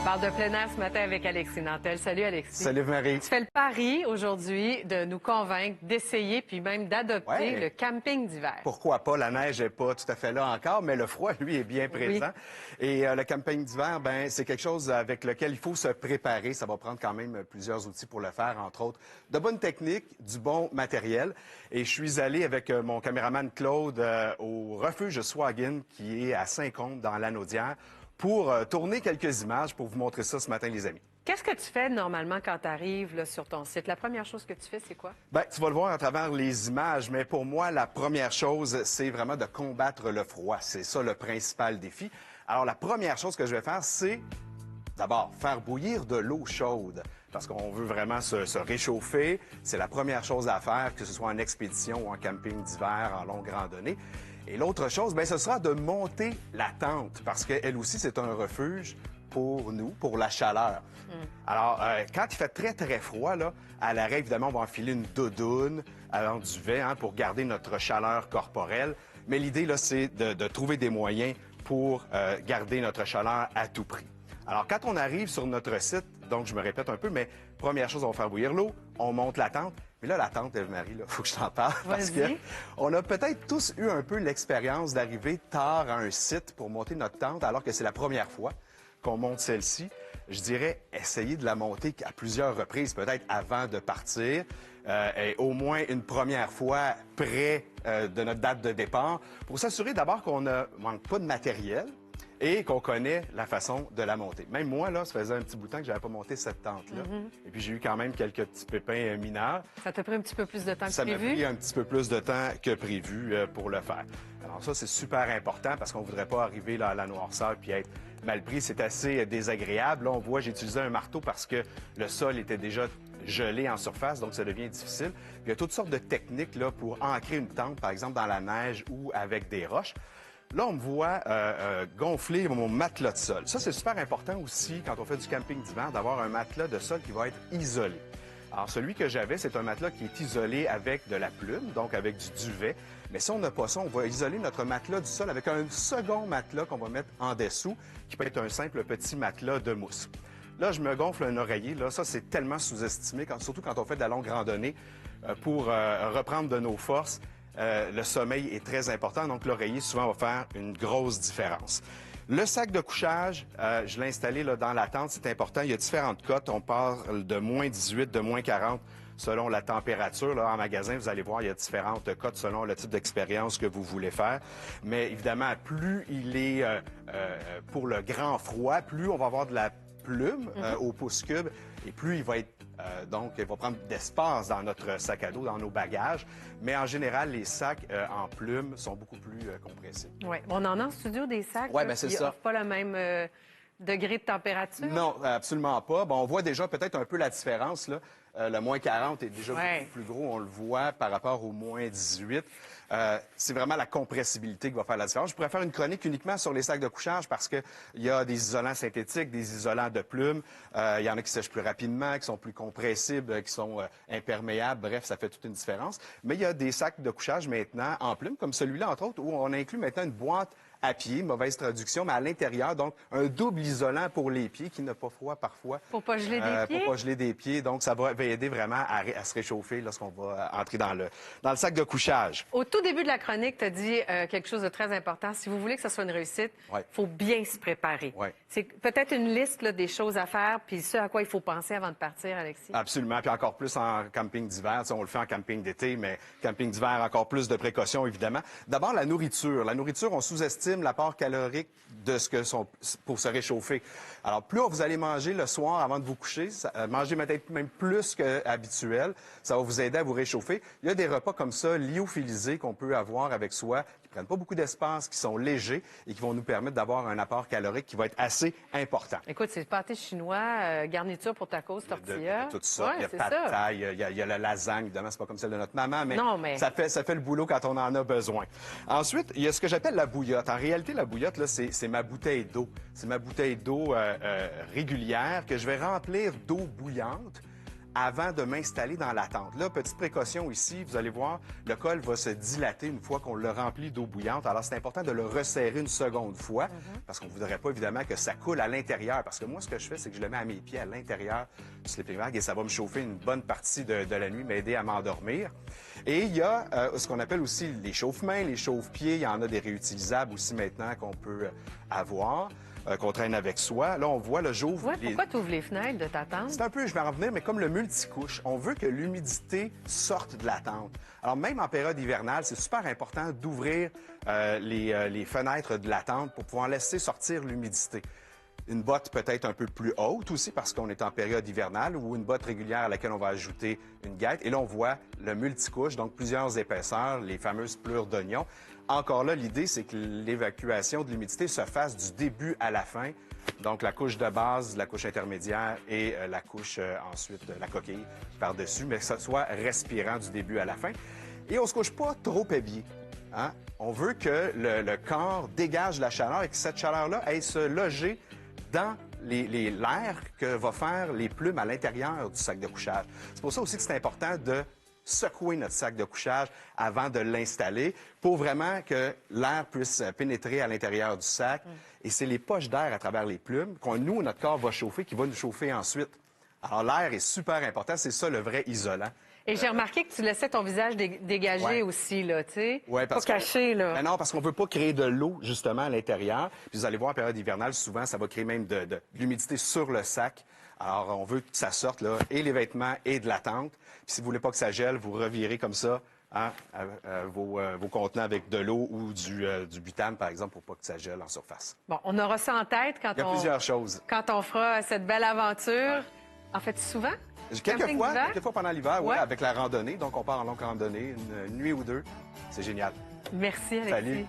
On parle de plein air ce matin avec Alexis Nantel. Salut Alexis. Salut Marie. Tu fais le pari aujourd'hui de nous convaincre d'essayer puis même d'adopter le camping d'hiver. Pourquoi pas? La neige n'est pas tout à fait là encore, mais le froid, lui, est bien présent. Oui. Et le camping d'hiver, ben c'est quelque chose avec lequel il faut se préparer. Ça va prendre quand même plusieurs outils pour le faire, entre autres de bonnes techniques, du bon matériel. Et je suis allé avec mon caméraman Claude au refuge Swaggin, qui est à Saint-Côme, dans l'Anaudière, pour tourner quelques images pour vous montrer ça ce matin, les amis. Qu'est-ce que tu fais normalement quand tu arrives sur ton site? La première chose que tu fais, c'est quoi? Bien, tu vas le voir à travers les images, mais pour moi, la première chose, c'est vraiment de combattre le froid. C'est ça le principal défi. Alors, la première chose que je vais faire, c'est d'abord faire bouillir de l'eau chaude. Parce qu'on veut vraiment se réchauffer. C'est la première chose à faire, que ce soit en expédition ou en camping d'hiver, en longue randonnée. Et l'autre chose, bien, ce sera de monter la tente, parce qu'elle aussi, c'est un refuge pour nous, pour la chaleur. Alors, quand il fait très, très froid, là, à l'arrêt, évidemment, on va enfiler une doudoune en duvet pour garder notre chaleur corporelle. Mais l'idée, là, c'est de trouver des moyens pour garder notre chaleur à tout prix. Alors, quand on arrive sur notre site, donc je me répète un peu, mais première chose, on va faire bouillir l'eau, on monte la tente. Mais là, la tente, Eve-Marie, il faut que je t'en parle, parce qu'on a peut-être tous eu un peu l'expérience d'arriver tard à un site pour monter notre tente, alors que c'est la première fois qu'on monte celle-ci. Je dirais, essayez de la monter à plusieurs reprises, peut-être avant de partir, et au moins une première fois près de notre date de départ, pour s'assurer d'abord qu'on ne manque pas de matériel, et qu'on connaît la façon de la monter. Même moi, là, ça faisait un petit bout de temps que je n'avais pas monté cette tente-là. Et puis, j'ai eu quand même quelques petits pépins mineurs. Ça t'a pris un petit peu plus de temps que prévu? Ça m'a pris un petit peu plus de temps que prévu pour le faire. Alors ça, c'est super important parce qu'on ne voudrait pas arriver là, à la noirceur puis être mal pris. C'est assez désagréable. Là, on voit, j'ai utilisé un marteau parce que le sol était déjà gelé en surface, donc ça devient difficile. Puis, il y a toutes sortes de techniques là, pour ancrer une tente, par exemple, dans la neige ou avec des roches. Là, on me voit gonfler mon matelas de sol. Ça, c'est super important aussi, quand on fait du camping d'hiver, d'avoir un matelas de sol qui va être isolé. Alors, celui que j'avais, c'est un matelas qui est isolé avec de la plume, donc avec du duvet. Mais si on n'a pas ça, on va isoler notre matelas du sol avec un second matelas qu'on va mettre en dessous, qui peut être un simple petit matelas de mousse. Là, je me gonfle un oreiller. Là, ça, c'est tellement sous-estimé, surtout quand on fait de la longue randonnée, pour reprendre de nos forces. Le sommeil est très important, donc l'oreiller, souvent, va faire une grosse différence. Le sac de couchage, je l'ai installé là, dans la tente, c'est important. Il y a différentes cotes. On parle de moins 18, de moins 40, selon la température. Là, en magasin, vous allez voir, il y a différentes cotes selon le type d'expérience que vous voulez faire. Mais évidemment, plus il est pour le grand froid, plus on va avoir de la plume au pouce cube et plus il va être donc, il va prendre d'espace dans notre sac à dos, dans nos bagages. Mais en général, les sacs en plume sont beaucoup plus compressibles. Oui. On en a en studio des sacs c'est qui n'offrent pas le même degré de température? Non, absolument pas. Bon, on voit déjà peut-être un peu la différence. Là. Le moins 40 est déjà beaucoup plus gros, on le voit, par rapport au moins 18. C'est vraiment la compressibilité qui va faire la différence. Je pourrais faire une chronique uniquement sur les sacs de couchage parce qu'il y a des isolants synthétiques, des isolants de plumes. Il y en a qui sèchent plus rapidement, qui sont plus compressibles, qui sont imperméables. Bref, ça fait toute une différence. Mais il y a des sacs de couchage maintenant en plumes, comme celui-là, entre autres, où on inclut maintenant une boîte à pied, mauvaise traduction, mais à l'intérieur, donc un double isolant pour les pieds qui n'a pas froid parfois. Pour pas geler des pieds? Pour pas geler des pieds, donc ça va aider vraiment à se réchauffer lorsqu'on va entrer dans le sac de couchage. Au tout début de la chronique, tu as dit quelque chose de très important. Si vous voulez que ce soit une réussite, il faut bien se préparer. C'est peut-être une liste là, des choses à faire, puis ce à quoi il faut penser avant de partir, Alexis. Absolument, puis encore plus en camping d'hiver. On le fait en camping d'été, mais camping d'hiver, encore plus de précautions, évidemment. D'abord, la nourriture. La nourriture, on sous-estime l'apport calorique de ce que sont pour se réchauffer. Alors, plus vous allez manger le soir avant de vous coucher, manger peut-être même plus qu'habituel, ça va vous aider à vous réchauffer. Il y a des repas comme ça, lyophilisés, qu'on peut avoir avec soi, qui prennent pas beaucoup d'espace, qui sont légers et qui vont nous permettre d'avoir un apport calorique qui va être assez important. Écoute, c'est pâté chinois, garniture pour tacos, tortilla. Tout ça. Il y a pad thaï, il y a la lasagne, évidemment, c'est pas comme celle de notre maman, mais, ça fait le boulot quand on en a besoin. Ensuite, il y a ce que j'appelle la bouillotte. En réalité, la bouillotte, là, c'est ma bouteille d'eau. C'est ma bouteille d'eau régulière que je vais remplir d'eau bouillante avant de m'installer dans la tente. Là, petite précaution ici, vous allez voir, le col va se dilater une fois qu'on le remplit d'eau bouillante. Alors, c'est important de le resserrer une seconde fois parce qu'on ne voudrait pas, évidemment, que ça coule à l'intérieur. Parce que moi, ce que je fais, c'est que je le mets à mes pieds à l'intérieur du sleeping bag et ça va me chauffer une bonne partie de la nuit, m'aider à m'endormir. Et il y a ce qu'on appelle aussi les chauffe-mains, les chauffe-pieds. Il y en a des réutilisables aussi maintenant qu'on peut avoir. Qu'on traîne avec soi. Là, on voit, là, j'ouvre... Ouais, pourquoi tu ouvres les fenêtres de ta tente? C'est un peu, je vais en revenir, mais comme le multicouche, on veut que l'humidité sorte de la tente. Alors, même en période hivernale, c'est super important d'ouvrir les fenêtres de la tente pour pouvoir laisser sortir l'humidité. Une botte peut-être un peu plus haute aussi parce qu'on est en période hivernale ou une botte régulière à laquelle on va ajouter une guêtre. Et là, on voit le multicouche, donc plusieurs épaisseurs, les fameuses pelures d'oignon. Encore là, l'idée, c'est que l'évacuation de l'humidité se fasse du début à la fin. Donc, la couche de base, la couche intermédiaire et la couche ensuite, la coquille par-dessus, mais que ça soit respirant du début à la fin. Et on ne se couche pas trop ébié. Hein? On veut que le corps dégage la chaleur et que cette chaleur-là aille se loger dans l'air que va faire les plumes à l'intérieur du sac de couchage. C'est pour ça aussi que c'est important de secouer notre sac de couchage avant de l'installer pour vraiment que l'air puisse pénétrer à l'intérieur du sac. Et c'est les poches d'air à travers les plumes nous, notre corps va chauffer, qui va nous chauffer ensuite. Alors, l'air est super important. C'est ça, le vrai isolant. Et j'ai remarqué que tu laissais ton visage dégager aussi, là, tu sais. Oui, pas caché, là. Ben non, parce qu'on ne veut pas créer de l'eau, justement, à l'intérieur. Puis vous allez voir, en période hivernale, souvent, ça va créer même de l'humidité sur le sac. Alors, on veut que ça sorte, là, et les vêtements et de la tente. Puis si vous voulez pas que ça gèle, vous revirez comme ça vos contenants avec de l'eau ou du butane, par exemple, pour pas que ça gèle en surface. Bon, on aura ça en tête quand Il y a plusieurs choses. Quand on fera cette belle aventure. Ouais. En fait, souvent? Quelques fois pendant l'hiver, oui, avec la randonnée. Donc, on part en longue randonnée, une nuit ou deux. C'est génial. Merci, Alexis. Salut.